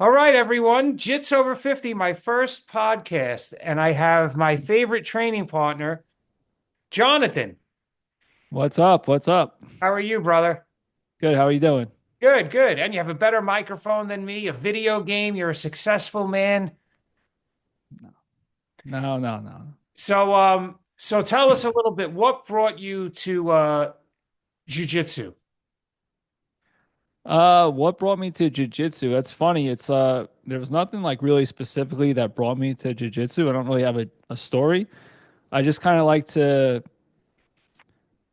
All right, everyone. Jits-Over-50, my first podcast, and I have my favorite training partner, Jonathan. What's up? What's up? How are you, brother? Good. How are you doing? Good, good. And you have a better microphone than me, a video game. You're a successful man. No, no, no. So tell us a little bit. What brought you to jiu-jitsu? What brought me to jiu-jitsu? That's funny. There was nothing like really specifically that brought me to jiu-jitsu. I don't really have a story. I just kind of like to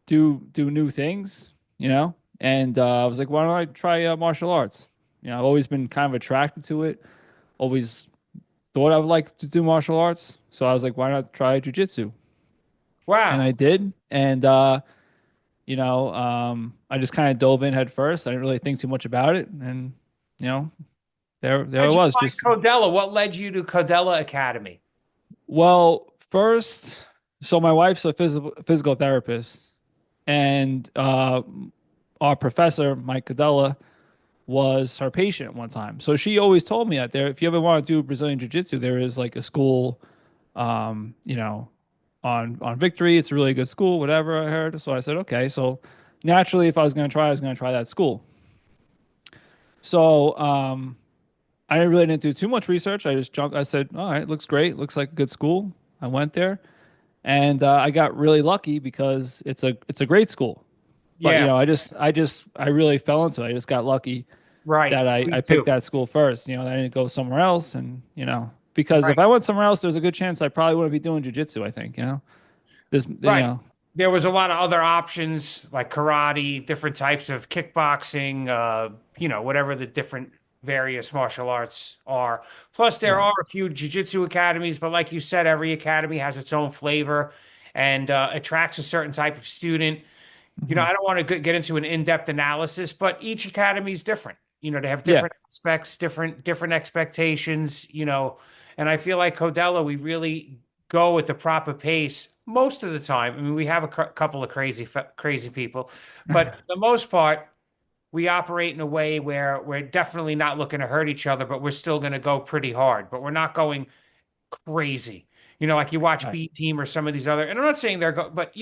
do new things, you know? And I was like, why don't I try martial arts? I've always been kind of attracted to it. Always thought I would like to do martial arts. So I was like, why not try jiu-jitsu? And Wow. I did. And I just kind of dove in head first. I didn't really think too much about it, and you know, there I How'd you was. find Just Codella? What led you to Codella Academy? well, first, so my wife's a physical therapist, and our professor, Mike Cadella, was her patient one time. So she always told me that if you ever want to do Brazilian Jiu Jitsu, there is like a school, um, you know, on Victory. It's a really good school, whatever I heard. So I said, okay. So naturally, if I was going to try, I was going to try that school. So I didn't do too much research. I just jumped. I said, "All right, looks great. Looks like a good school." I went there, and I got really lucky because it's a great school. But Yeah, I really fell into it. I just got lucky right. that Me I picked too. that school first. I didn't go somewhere else, and because if Right. I went somewhere else, there's a good chance I probably wouldn't be doing jujitsu. I think this Right. There was a lot of other options like karate, different types of kickboxing, whatever the different various martial arts are. Plus, there right. are a few jiu-jitsu academies, but like you said, every academy has its own flavor and attracts a certain type of student. Hmm. I don't want to get into an in-depth analysis, but each academy is different. They have Yeah, different aspects, different expectations, and I feel like Codella, we really go at the proper pace most of the time. I mean, we have a couple of crazy people, but for the most part, we operate in a way where we're definitely not looking to hurt each other, but we're still going to go pretty hard, but we're not going crazy. Like you watch right. B Team or some of these other, and I'm not saying but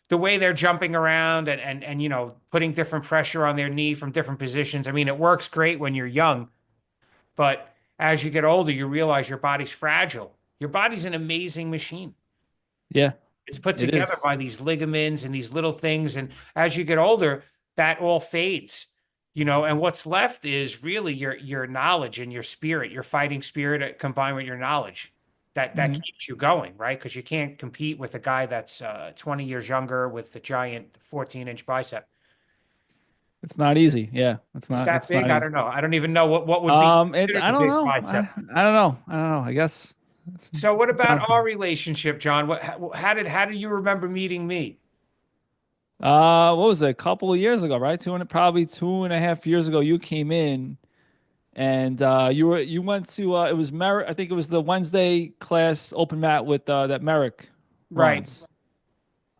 the way they're jumping around and putting different pressure on their knee from different positions. I mean, it works great when you're young, but as you get older, you realize your body's fragile. Your body's an amazing machine. Yeah, It's put it together is. by these ligaments and these little things, and as you get older, that all fades. And what's left is really your knowledge and your spirit, your fighting spirit combined with your knowledge that Mhm. keeps you going, right? Because you can't compete with a guy that's 20 years younger with the giant 14-inch bicep. It's not easy. Yeah, it's Is not. that It's big? not I easy. don't know. I don't even know what would be considered I a don't big know. bicep. I don't know. I don't know. I guess So what it sounds about good. our relationship, John? How did you remember meeting me? What was it? A couple of years ago, right? Probably 2.5 years ago. You came in and you went to it was Merrick. I think it was the Wednesday class open mat with that Merrick Right.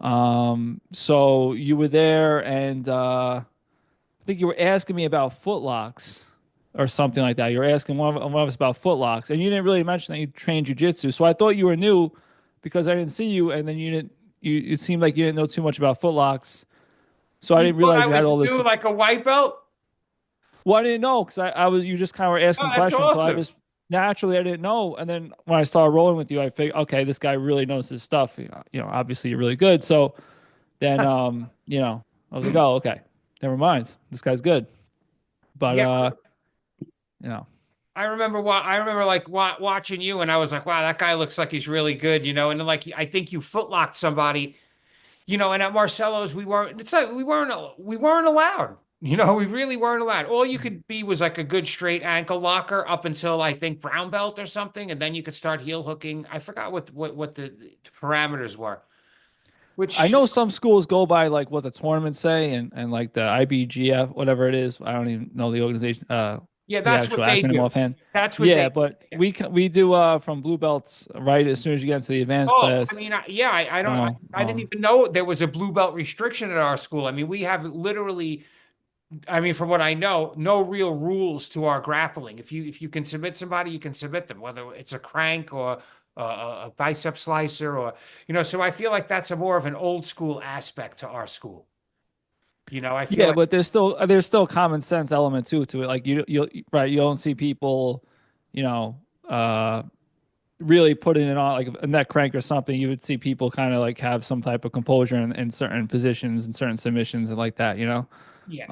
runs. So you were there, and I think you were asking me about footlocks or something like that. You were asking one of us about footlocks, and you didn't really mention that you trained jujitsu. So I thought you were new because I didn't see you, and then you didn't. It seemed like you didn't know too much about footlocks. So I You didn't thought realize I you had was all this. new like a white belt? Well, I didn't know because I was you just kind of were Oh, asking that's questions. So I awesome. just naturally I didn't know, and then when I started rolling with you, I figured, okay, this guy really knows his stuff. Obviously you're really good. So then, I was like, oh, okay, never mind. This guy's good. But Yeah, you know. I remember like watching you, and I was like, wow, that guy looks like he's really good, And then like I think you footlocked somebody, and at Marcelo's we weren't. It's like we weren't allowed. We really weren't allowed. All you could be was like a good straight ankle locker up until I think brown belt or something, and then you could start heel hooking. I forgot what the parameters were. I Which know some schools go by like what the tournaments say and like the IBGF, whatever it is. I don't even know the organization, yeah, the that's actual what they acronym do. offhand. That's what Yeah, they. but Yeah. we do from blue belts right as soon as you get into the advanced Oh, I mean, class. yeah, I don't, So, I didn't even know there was a blue belt restriction at our school. I mean, we have literally I mean, from what I know, no real rules to our grappling. If you can submit somebody, you can submit them, whether it's a crank or a bicep slicer or So I feel like that's a more of an old school aspect to our school. I feel Yeah, like but there's still common sense element too to it. Like you right, you don't see people, you know, really putting it on like a neck crank or something. You would see people kind of like have some type of composure in certain positions and certain submissions and like that, yeah,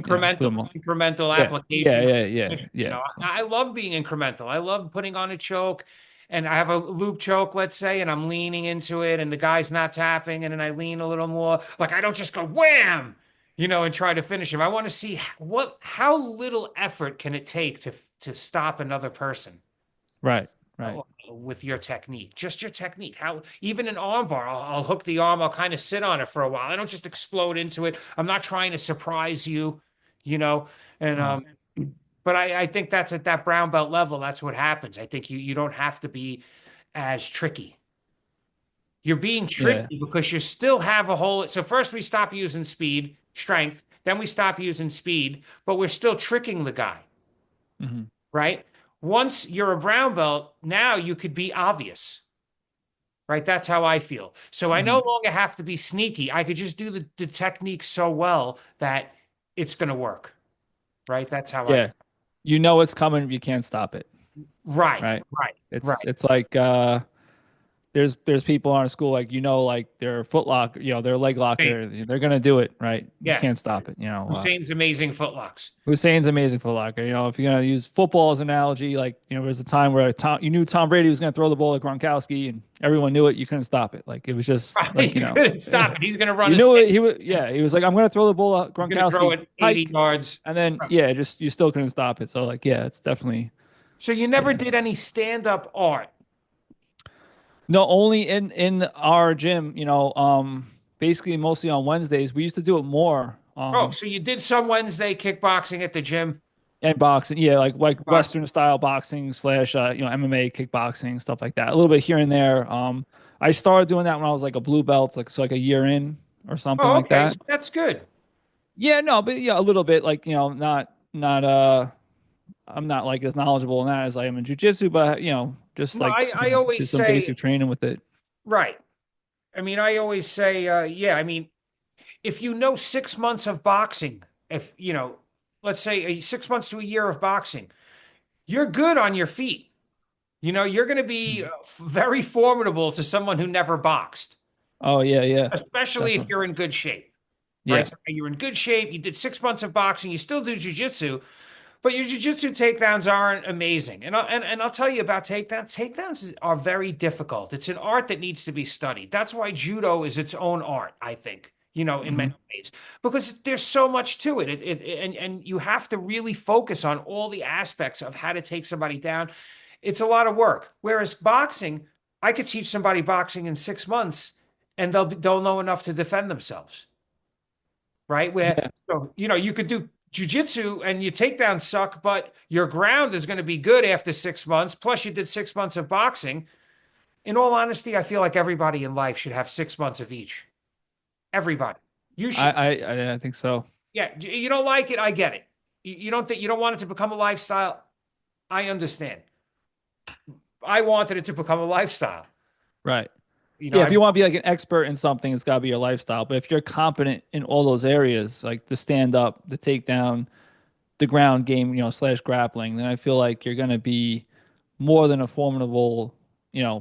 for the incremental most. incremental Yeah, yeah, application of yeah, the yeah, position. yeah. So I love being incremental. I love putting on a choke, and I have a loop choke, let's say, and I'm leaning into it, and the guy's not tapping, and then I lean a little more. Like I don't just go wham, and try to finish him. I want to see how little effort can it take to stop another person right, right. with your technique, just your technique. How even an arm bar, I'll hook the arm, I'll kind of sit on it for a while. I don't just explode into it. I'm not trying to surprise you, you know. And Uh, but I think that's at that brown belt level. That's what happens. I think you don't have to be as tricky. You're being yeah. tricky because you still have a whole. So first we stop using speed, strength, then we stop using speed, but we're still tricking the guy, Hmm. right? Once you're a brown belt, now you could be obvious. Right? That's how I feel. So I Hmm. no longer have to be sneaky. I could just do the technique so well that it's going to work. Right? That's how I Yeah. feel. You know it's coming, you can't stop it. Right, Right. right, It's right. it's like there's people in our school like like their foot lock, their leg Same. locker, they're gonna do it, right? You Yeah. can't stop it, Hussein's amazing footlocks. Hussein's amazing foot locker. If you're gonna use football as an analogy, like there was a time where you knew Tom Brady was gonna throw the ball at Gronkowski, and everyone knew it. You couldn't stop it. Like it was just like Right. You couldn't stop it. He's going to run you his knew head. it. He was like, I'm gonna throw the ball at He's going to throw Gronkowski, it 80 hike, yards. and then yeah, just you still couldn't stop it. So like yeah, it's definitely So you never yeah. did any stand-up art. No, only in our gym, basically mostly on Wednesdays. We used to do it more. Oh, so you did some Wednesday kickboxing at the gym. And boxing, yeah, like Boxing. Western style boxing slash MMA, kickboxing, stuff like that. A little bit here and there. I started doing that when I was like a blue belt, like a year in or something Oh, like okay. that. So that's good. Yeah, no, but yeah, a little bit like not I'm not like as knowledgeable in that as I am in jujitsu, but just Well, like I always did some say, basic training with it. right. I mean, I always say, yeah, I mean, if you know 6 months of boxing, if let's say 6 months to a year of boxing, you're good on your feet. You're going to be Mhm. very formidable to someone who never boxed, Oh yeah, yeah, especially if definitely. you're in good shape, right? Yeah, So you're in good shape. You did 6 months of boxing. You still do jujitsu, but your jiu-jitsu takedowns aren't amazing. And I'll tell you about takedowns. Are very difficult. It's an art that needs to be studied. That's why judo is its own art, I think, in hmm many ways, because there's so much to it. And you have to really focus on all the aspects of how to take somebody down. It's a lot of work. Whereas boxing, I could teach somebody boxing in 6 months and they'll know enough to defend themselves, right? Where yeah. so you could do jujitsu and your takedowns suck, but your ground is going to be good after 6 months. Plus, you did 6 months of boxing. In all honesty, I feel like everybody in life should have 6 months of each. Everybody. You I should. I I think so. Yeah. You don't like it. I get it. You don't think you don't want it to become a lifestyle. I understand. I wanted it to become a lifestyle. Right. You know, Yeah, if I you want to be like an expert in something, it's got to be your lifestyle. But if you're competent in all those areas, like the stand up, the takedown, the ground game, slash grappling, then I feel like you're going to be more than a formidable,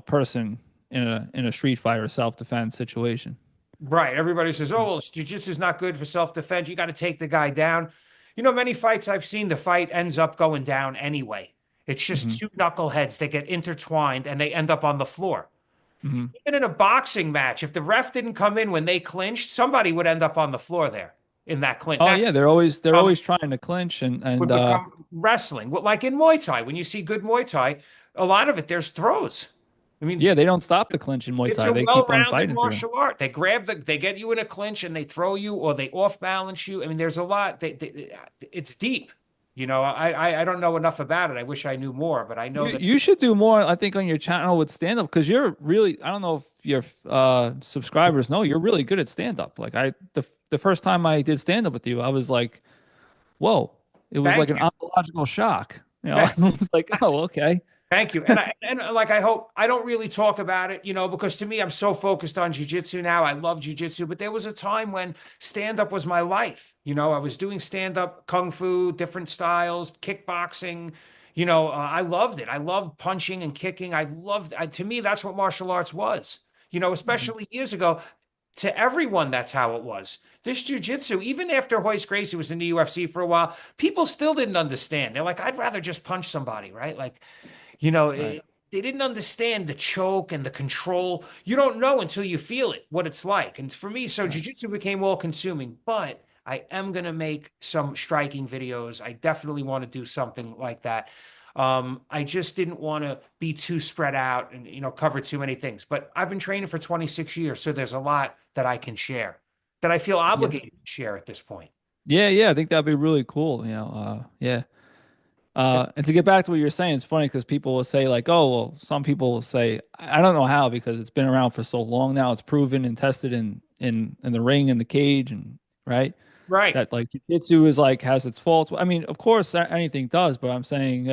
person in a street fight or self defense situation. right. Everybody says, oh, well, jiu-jitsu is not good for self-defense. You got to take the guy down. Many fights I've seen, the fight ends up going down anyway. It's Hmm. just two knuckleheads that get intertwined and they end up on the floor. Hmm. Even in a boxing match, if the ref didn't come in when they clinched, somebody would end up on the floor there in that clinch. Oh That yeah, they're always um, trying to clinch would become wrestling. Like in Muay Thai, when you see good Muay Thai, a lot of it, there's throws. I mean, yeah, they don't stop the clinch in Muay it's Thai. a They keep on well-rounded fighting through. martial art. They get you in a clinch and they throw you or they off-balance you. I mean, there's a lot. It's deep. I don't know enough about it. I wish I knew more, but I know You that. you should do more, I think, on your channel with stand up because you're really I don't know if your subscribers know you're really good at stand up. Like the first time I did stand up with you, I was like Whoa, it was like Thank an you. ontological shock. Thank I was like, oh, okay. Thank you. And like I hope I don't really talk about it, because to me I'm so focused on jiu-jitsu now. I love jiu-jitsu, but there was a time when stand-up was my life. I was doing stand-up, kung fu, different styles, kickboxing. I loved it. I loved punching and kicking. To me that's what martial arts was. Mhm. Especially years ago, to everyone that's how it was. This jiu-jitsu, even after Hoist Gracie was in the UFC for a while, people still didn't understand. They're like, I'd rather just punch somebody, right? Like you know, Right. they didn't understand the choke and the control. You don't know until you feel it, what it's like. And for me, so Right. jiu-jitsu became all consuming, but I am going to make some striking videos. I definitely want to do something like that. I just didn't want to be too spread out and, cover too many things. But I've been training for 26 years, so there's a lot that I can share that I feel Yeah. obligated to share at this point. Yeah, yeah, I think that'd be really cool. Yeah. And to get back to what you're saying, it's funny because people will say like, oh, well, some people will say, I don't know how because it's been around for so long now. It's proven and tested in the ring and the cage and right Right, that like jiu-jitsu is like has its faults. I mean, of course, anything does, but I'm saying,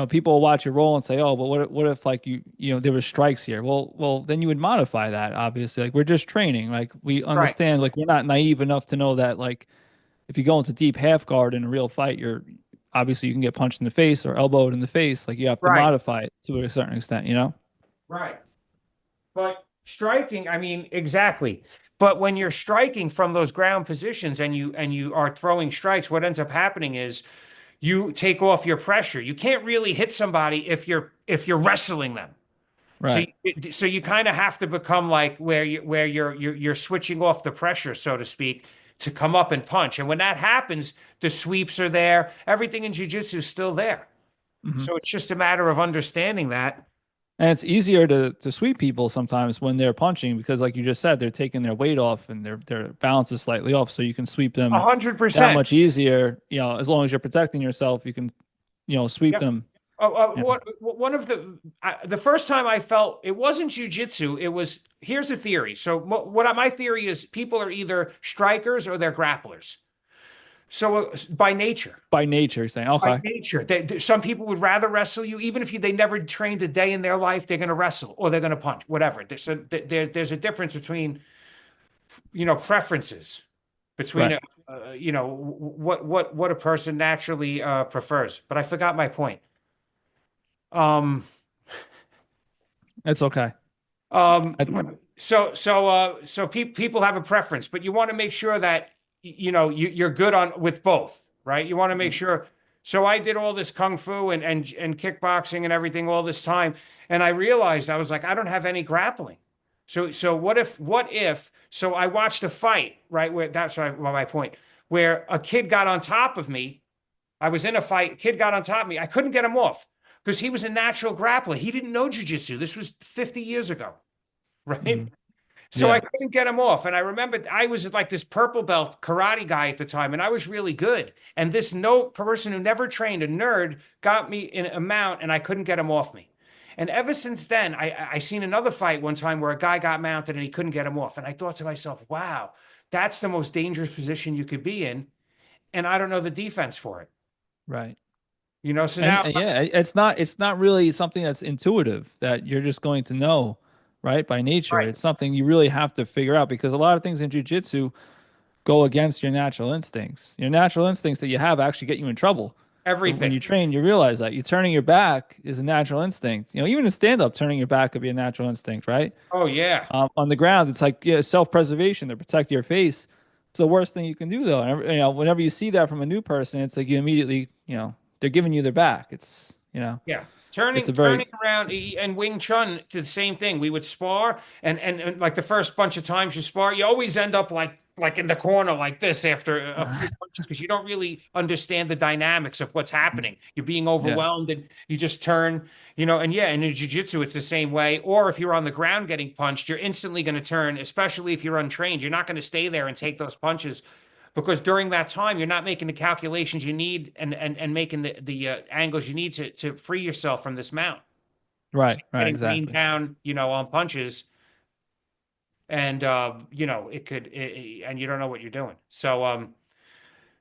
people will watch you roll and say, oh, but what if like there were strikes here? Well, then you would modify that. Obviously, like we're just training. Like we right, understand. Like we're not naive enough to know that like if you go into deep half guard in a real fight, you're obviously you can get punched in the face or elbowed in the face. Like you have to right, modify it to a certain extent. right. But striking, I mean, exactly. But when you're striking from those ground positions and you are throwing strikes, what ends up happening is you take off your pressure. You can't really hit somebody if you're wrestling them. So Right. you kind of have to become like where you're switching off the pressure, so to speak, to come up and punch. And when that happens, the sweeps are there. Everything in jiu-jitsu is still there. Hmm. So it's just a matter of understanding that. And it's easier to sweep people sometimes when they're punching because, like you just said, they're taking their weight off and their balance is slightly off, so you can sweep A them hundred that percent. much easier. As long as you're protecting yourself, you can sweep Yep. them. Yeah. One of the first time I felt it wasn't jujitsu. It was here's a theory. So my theory is people are either strikers or they're grapplers. So By nature, saying okay. some people would rather wrestle you, even if they never trained a day in their life. They're going to wrestle or they're going to punch, whatever. There's a difference between preferences between Right. what a person naturally prefers. But I forgot my point. Um, It's okay. Um, I, so people have a preference, but you want to make sure that you're good on with both, right? You want to make sure. So I did all this kung fu and kickboxing and everything all this time, and I realized I was like, I don't have any grappling. So what if? So I watched a fight, right? Where that's my point. Where a kid got on top of me. I was in a fight. Kid got on top of me. I couldn't get him off because he was a natural grappler. He didn't know jujitsu. This was 50 years ago, right? mhm. So I Yeah. couldn't get him off. And I remember I was like this purple belt karate guy at the time, and I was really good. And this no person who never trained, a nerd, got me in a mount, and I couldn't get him off me. And ever since then, I seen another fight one time where a guy got mounted and he couldn't get him off. And I thought to myself, wow, that's the most dangerous position you could be in. And I don't know the defense for it. Right. So And, now, and yeah, it's not really something that's intuitive that you're just going to know, right? By nature. right, It's something you really have to figure out because a lot of things in jiu-jitsu go against your natural instincts. Your natural instincts that you have actually get you in trouble. But when everything. you train, you realize that you turning your back is a natural instinct. Even in stand up, turning your back could be a natural instinct, right? Oh, yeah. On the ground, it's like self-preservation to protect your face. It's the worst thing you can do, though. And, whenever you see that from a new person, it's like you immediately, they're giving you their back. Yeah. It's a Turning very around and Wing Chun did the same thing. We would spar and like the first bunch of times you spar, you always end up like in the corner like this after a few punches because you don't really understand the dynamics of what's happening. You're being yeah, overwhelmed and you just turn, and yeah, and in jiu-jitsu it's the same way. Or if you're on the ground getting punched, you're instantly going to turn, especially if you're untrained. You're not going to stay there and take those punches because during that time you're not making the calculations you need and making the angles you need to free yourself from this mount. So right, you're right, getting rained exactly. down, on punches, and it could, and you don't know what you're doing. So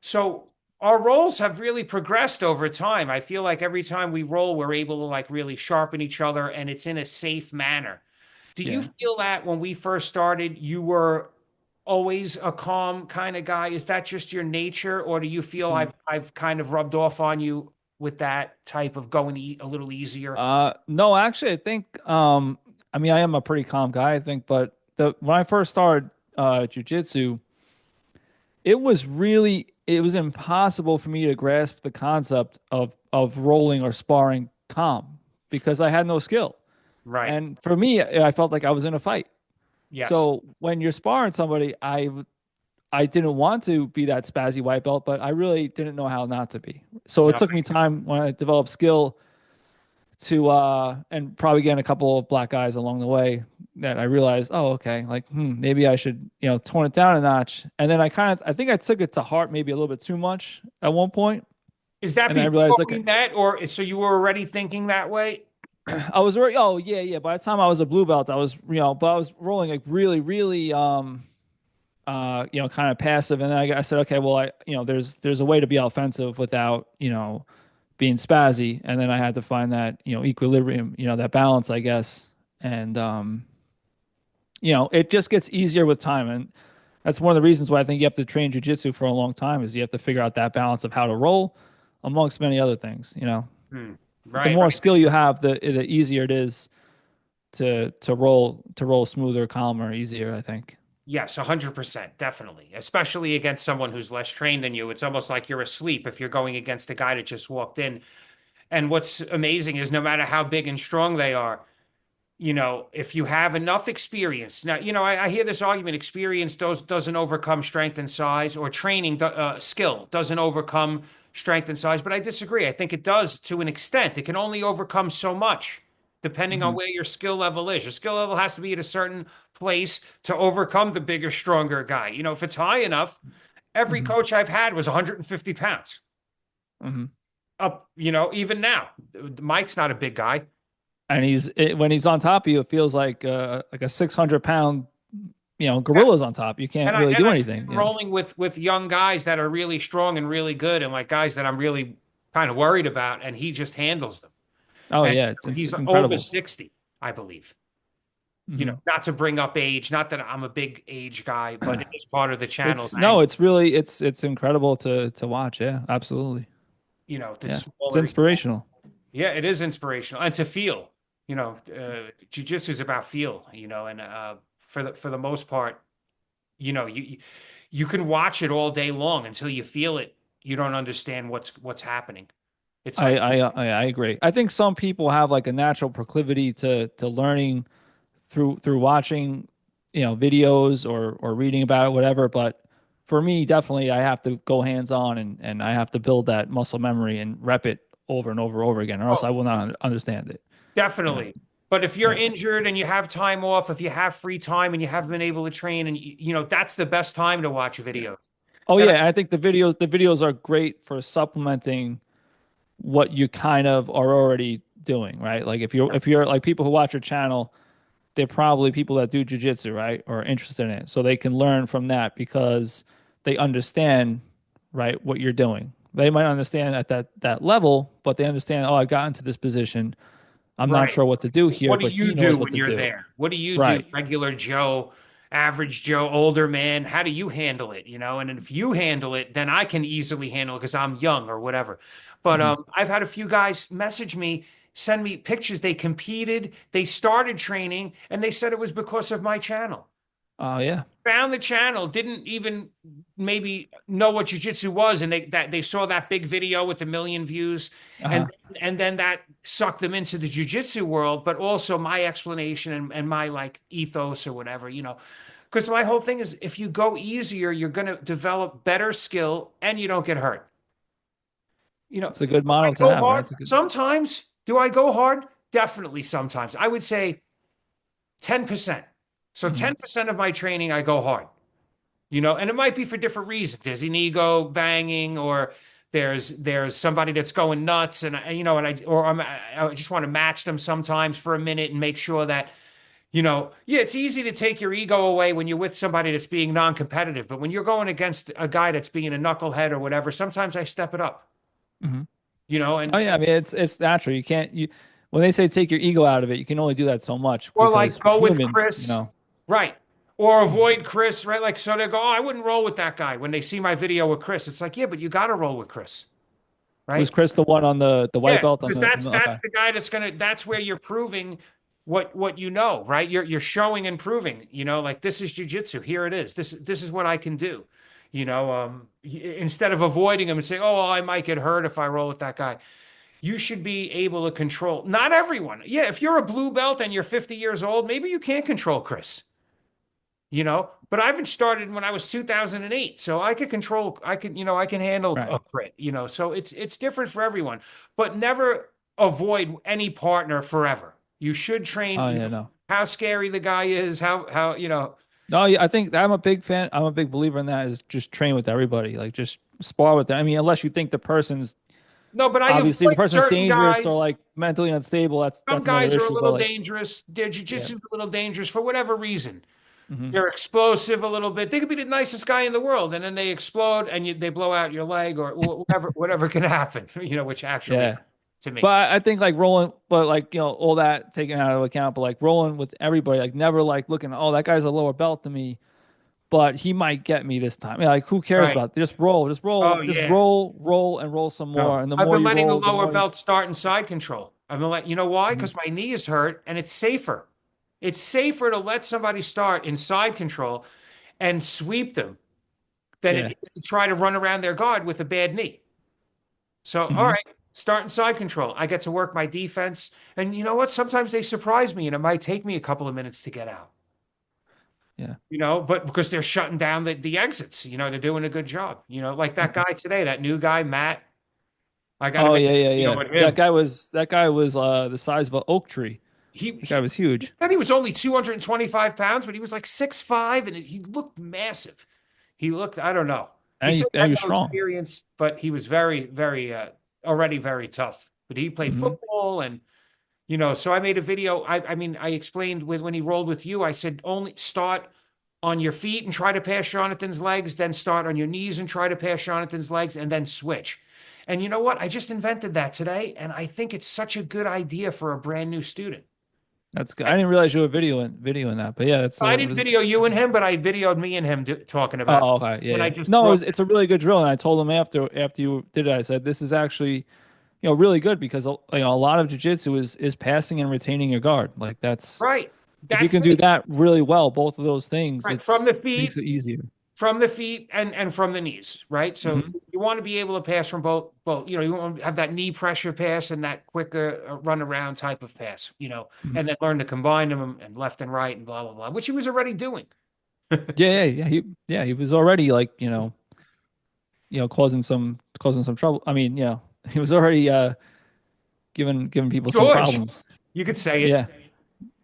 So our roles have really progressed over time. I feel like every time we roll, we're able to like really sharpen each other and it's in a safe manner. Do you Yeah. feel that when we first started, you were always a calm kind of guy? Is that just your nature, or do you feel Mhm. I've kind of rubbed off on you with that type of going a little easier? No, actually, I think I mean I am a pretty calm guy, I think, but the when I first started jiu-jitsu, it was impossible for me to grasp the concept of rolling or sparring calm because I had no skill. Right. And for me, I felt like I was in a fight. Yes. So when you're sparring somebody, I didn't want to be that spazzy white belt, but I really didn't know how not to be. So it No. took me time when I developed skill to and probably getting a couple of black eyes along the way that I realized, oh, okay, like maybe I should, tone it down a notch. And then I think I took it to heart maybe a little bit too much at one point, Is that and then I before realized, we okay, met, or so you were already thinking that way? I was already, oh yeah, yeah. By the time I was a blue belt, I was, but I was rolling like really, really, kind of passive. And then I said, okay, well, there's a way to be offensive without, being spazzy. And then I had to find that, equilibrium, that balance, I guess. And, it just gets easier with time. And that's one of the reasons why I think you have to train jujitsu for a long time is you have to figure out that balance of how to roll amongst many other things. Hmm. The Right, more right. skill you have, the easier it is to roll smoother, calmer, easier, I think. Yes, 100%, definitely. Especially against someone who's less trained than you. It's almost like you're asleep if you're going against a guy that just walked in. And what's amazing is no matter how big and strong they are, if you have enough experience. Now, I hear this argument, experience doesn't overcome strength and size, or training, skill doesn't overcome strength and size, but I disagree. I think it does to an extent. It can only overcome so much depending on Hmm. where your skill level is. Your skill level has to be at a certain place to overcome the bigger, stronger guy. If it's high enough, every Hmm. coach I've had was 150 pounds Hmm. up, even now. Mike's not a big guy. And when he's on top of you, it feels like a 600 pound, gorilla's on top. You can't really And do I see anything. him rolling with young guys that are really strong and really good, and like guys that I'm really kind of worried about, and he just handles them. Oh And yeah, it's he's it's over incredible. 60, I believe. Hmm. Not to bring up age, not that I'm a big age guy, but it is part of the channel's It's no, angle. it's really it's incredible to watch. Yeah, absolutely. The Yeah, it's smaller. inspirational. Yeah, it is inspirational, and to feel. Jiu-jitsu is about feel. And for the most part, you can watch it all day long until you feel it. You don't understand what's happening. It's I like, I I agree. I think some people have like a natural proclivity to learning through watching, videos or reading about it, whatever. But for me, definitely, I have to go hands on and I have to build that muscle memory and rep it over and over and over again, or else oh, I will not understand it. You know? definitely. But if you're Yeah. injured and you have time off, if you have free time and you haven't been able to train, and that's the best time to watch Yeah. videos. Oh And yeah, and I think the videos are great for supplementing what you kind of are already doing, right? Like if you're like people who watch your channel, they're probably people that do jujitsu, right? Or are interested in it. So they can learn from that because they understand, right, what you're doing. They might understand at that level, but they understand, oh, I got into this position. I'm not right. sure what to do here, What do but you he do knows what when to you're do. there? What do you do, Right. regular Joe, average Joe, older man? How do you handle it? And if you handle it, then I can easily handle it because I'm young or whatever. But Hmm. I've had a few guys message me, send me pictures. They competed, they started training, and they said it was because of my channel. Oh yeah. Found the channel, didn't even maybe know what jujitsu was, and they saw that big video with the million views, and Uh-huh. and then that sucked them into the jujitsu world, but also my explanation and my like ethos or whatever. Because my whole thing is if you go easier, you're gonna develop better skill and you don't get hurt. It's a good Do I model to go have, right? hard? It's a good. Sometimes. Do I go hard? Definitely sometimes. I would say 10%. So Hmm. 10% of my training, I go hard. And it might be for different reasons. There's an ego banging, or there's somebody that's going nuts, and I just want to match them sometimes for a minute and make sure that Yeah, it's easy to take your ego away when you're with somebody that's being non-competitive, but when you're going against a guy that's being a knucklehead or whatever, sometimes I step it up, Hmm. and Oh yeah, I so, mean it's natural. You can't you when they say take your ego out of it, you can only do that so much or like because we're go with humans, Chris, right? Or avoid Chris, right? Like, so they go, oh, I wouldn't roll with that guy when they see my video with Chris. It's like, yeah, but you got to roll with Chris, Was right? Chris the one on the white Yeah, belt on because the, that's okay. the guy that's where you're proving what you know, right? You're showing and proving, like this is jujitsu. Here it is. This is what I can do. Instead of avoiding him and saying, "Oh, well, I might get hurt if I roll with that guy." You should be able to control. Not everyone. Yeah, if you're a blue belt and you're 50 years old, maybe you can't control Chris. But I've started when I was 2008, so I could control, I can handle Right. a crit, so it's different for everyone, but never avoid any partner forever. You should train, Oh yeah, no. how scary the guy is, how. No, yeah, I think I'm a big fan. I'm a big believer in that is just train with everybody. Like just spar with them. I mean, unless you think the person's No, but I obviously the avoid person's certain dangerous or guys. like mentally unstable, Some that's another guys are a issue. But little like, dangerous. Their yeah. jujitsu's a little dangerous for whatever reason. Hmm. They're explosive a little bit. They could be the nicest guy in the world, and then they explode and they blow out your leg or whatever can happen, which actually Yeah. to But me. I think like rolling, but like, all that taken out of account, but like rolling with everybody, like never like looking, oh, that guy's a lower belt than me, but he might get me this time. Yeah, like who cares Right. about it? Just roll, Oh just yeah. roll and roll some more. No. And the I've more been you letting the roll, the lower more you, belt start in side control. I've been you know why? Mhm. Because my knee is hurt and it's safer. It's safer to let somebody start in side control and sweep them than it Yeah. is to try to run around their guard with a bad knee. So, all Hmm. right, start in side control. I get to work my defense. And you know what? Sometimes they surprise me and it might take me a couple of minutes to get out, Yeah. but because they're shutting down the exits, they're doing a good job. Like that Mhm. guy today, that new guy, Matt. I got to Oh make yeah, a yeah, video yeah. with him. That guy was the size of an oak tree. He, That guy he was huge. said he was only 225 pounds, but he was like 6'5", and he looked massive. He looked, I don't know. He said he And had he was no strong. experience, but he was very, very, already very tough. But he played Hmm. football and, so I made a video. I mean, I explained when he rolled with you, I said only start on your feet and try to pass Jonathan's legs, then start on your knees and try to pass Jonathan's legs, and then switch. And you know what? I just invented that today, and I think it's such a good idea for a brand new student. That's good. I didn't realize you were videoing that, but yeah, I it didn't was. video you and him, but I videoed me and him talking about it. Oh, okay, yeah, And I yeah. just No, broke it. it's a really good drill, and I told him after you did it, I said this is actually really good because a lot of jujitsu is passing and retaining your guard. Like that's Right. if you That's can do it. that really well, both of those things, Right. From it's the makes feet, it easier. and from the knees, right? So Hmm. you want to be able to pass from both, you want to have that knee pressure pass and that quicker run around type of pass, Hmm. and then learn to combine them and left and right and blah blah blah, which he was already doing. Yeah. He was already like causing some trouble. I mean, he was already giving people some George, problems. you could say it. Yeah.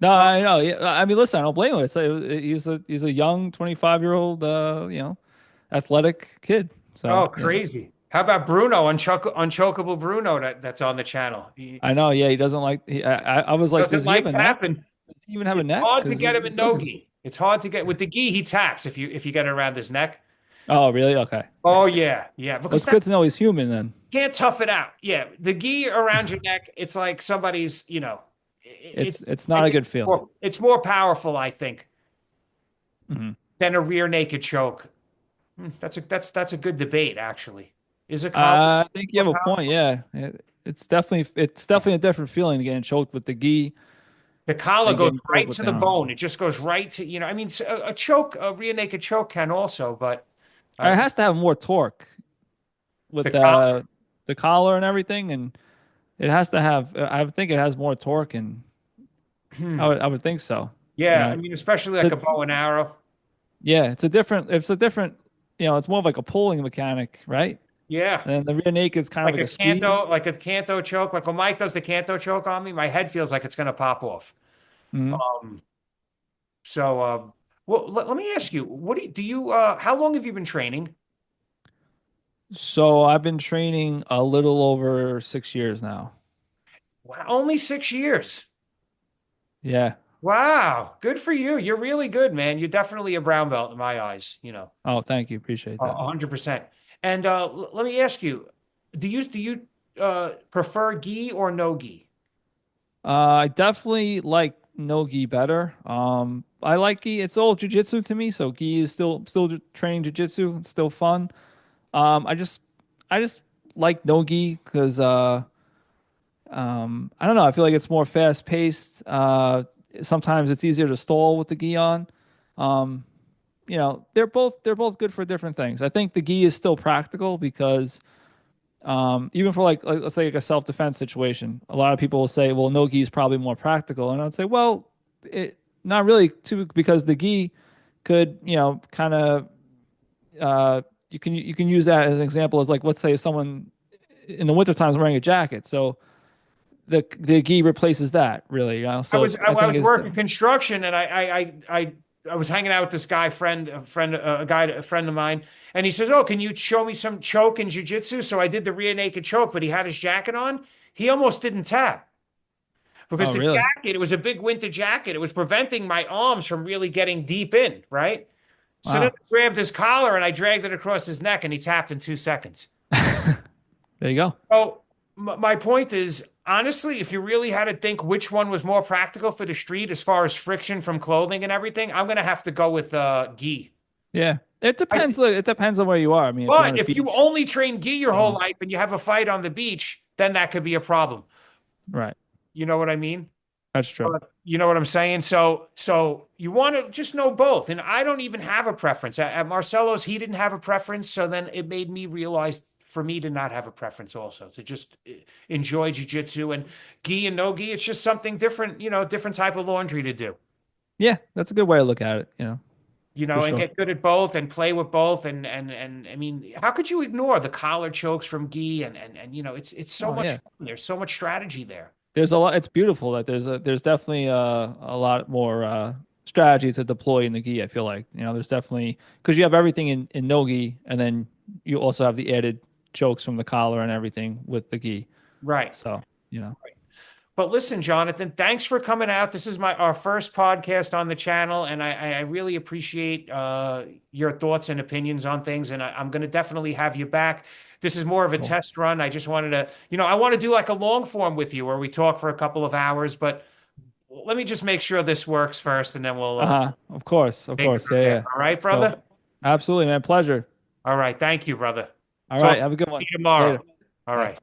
No, Oh, I know. Yeah, I mean, listen, I don't blame him. He's a young 25-year-old, athletic kid. So, oh, crazy. How about Bruno, Unchokable Bruno that's on the channel? He I know. Yeah, he doesn't like. I was like, doesn't does he have like a neck? tapping. Does he even have a It's neck? hard to Because get him he in no doesn't. gi. It's hard to get with the gi. He taps if you get it around his neck. Oh, really? Okay. Yeah. Oh yeah, yeah. Well, Because it's that good to know he's human then. can't tough it out. Yeah, the gi around your neck. It's like somebody's. It's It's I not a think good feeling. it's more powerful. I think Hmm. than a rear naked choke. That's a good debate actually. Is a collar I think you more have a point. powerful? Yeah, it's definitely a different feeling than getting choked with the gi The collar than goes getting choked right with to the the arm. bone. It just goes right to, I mean, a choke, a rear naked choke can also, but It uh, has to have more torque with the collar. the collar and everything, and it has to have. I would think it has more torque, and I would think so. You Yeah, I know, mean, especially like the, a bow and arrow. yeah, it's a different. It's more of like a pulling mechanic, right? Yeah, And then the rear naked is kind of like a squeeze. like a canto choke. Like when Mike does the canto choke on me, my head feels like it's gonna pop off. Hmm. Um, so, well, let me ask you, what do you, how long have you been training? So I've been training a little over 6 years now. Wow, only 6 years. Yeah. Wow, good for you. You're really good, man. You're definitely a brown belt in my eyes, Oh, thank you. Appreciate that. 100%. And let me ask you, do you prefer gi or no gi? I definitely like no gi better. I like gi. It's all jujitsu to me, so gi is still training jujitsu. It's still fun. I just like no gi because I don't know. I feel like it's more fast paced. Sometimes it's easier to stall with the gi on. Um, they're both good for different things. I think the gi is still practical because even for like let's say like a self defense situation, a lot of people will say, well, no gi is probably more practical, and I'd say, well, it not really too because the gi could kind of you can use that as an example as like let's say someone in the wintertime is wearing a jacket, so the gi replaces that really, I so was it's I, I I think was it's working construction, and I was hanging out with this guy friend, a friend of mine, and he says, "Oh, can you show me some choke in jiu-jitsu?" So I did the rear naked choke, but he had his jacket on. He almost didn't tap because oh the really. jacket, it was a big winter jacket. It was preventing my arms from really getting deep in, right? So then Wow. I grabbed his collar and I dragged it across his neck, and he tapped in 2 seconds. There you go. So my point is, honestly, if you really had to think which one was more practical for the street as far as friction from clothing and everything, I'm gonna have to go with gi. Yeah, it I, depends. Look, it depends on where you are. I mean, if you're on but a if you beach, only train gi your you whole know, life and you have a fight on the beach, then that could be a problem. right. You know what I mean? That's true. You know what I'm saying? So you want to just know both. And I don't even have a preference. At Marcelo's, he didn't have a preference. So then it made me realize for me to not have a preference also, to just enjoy jujitsu and gi and no gi. It's just something different, different type of laundry to do, Yeah, that's a good way to look at it, for and sure. get good at both and play with both. And I mean, how could you ignore the collar chokes from gi and it's so Oh much yeah. fun. There's so much strategy there. There's a lot. It's beautiful that there's definitely a lot more strategy to deploy in the gi. I feel like there's definitely because you have everything in no gi, and then you also have the added chokes from the collar and everything with the gi. Right. So you know, But listen, Jonathan, thanks for coming out. This is our first podcast on the channel, and I really appreciate your thoughts and opinions on things. And I'm going to definitely have you back. This is more of a cool. test run. I just wanted to, I want to do like a long form with you where we talk for a couple of hours. But let me just make sure this works first, and then we'll Uh-huh. Of course, of take it course. from Yeah, there. yeah. All right, So brother? absolutely, man. Pleasure. All right. Thank you, brother. All right. Talk to Have a good one. you tomorrow. Later. All Bye. right.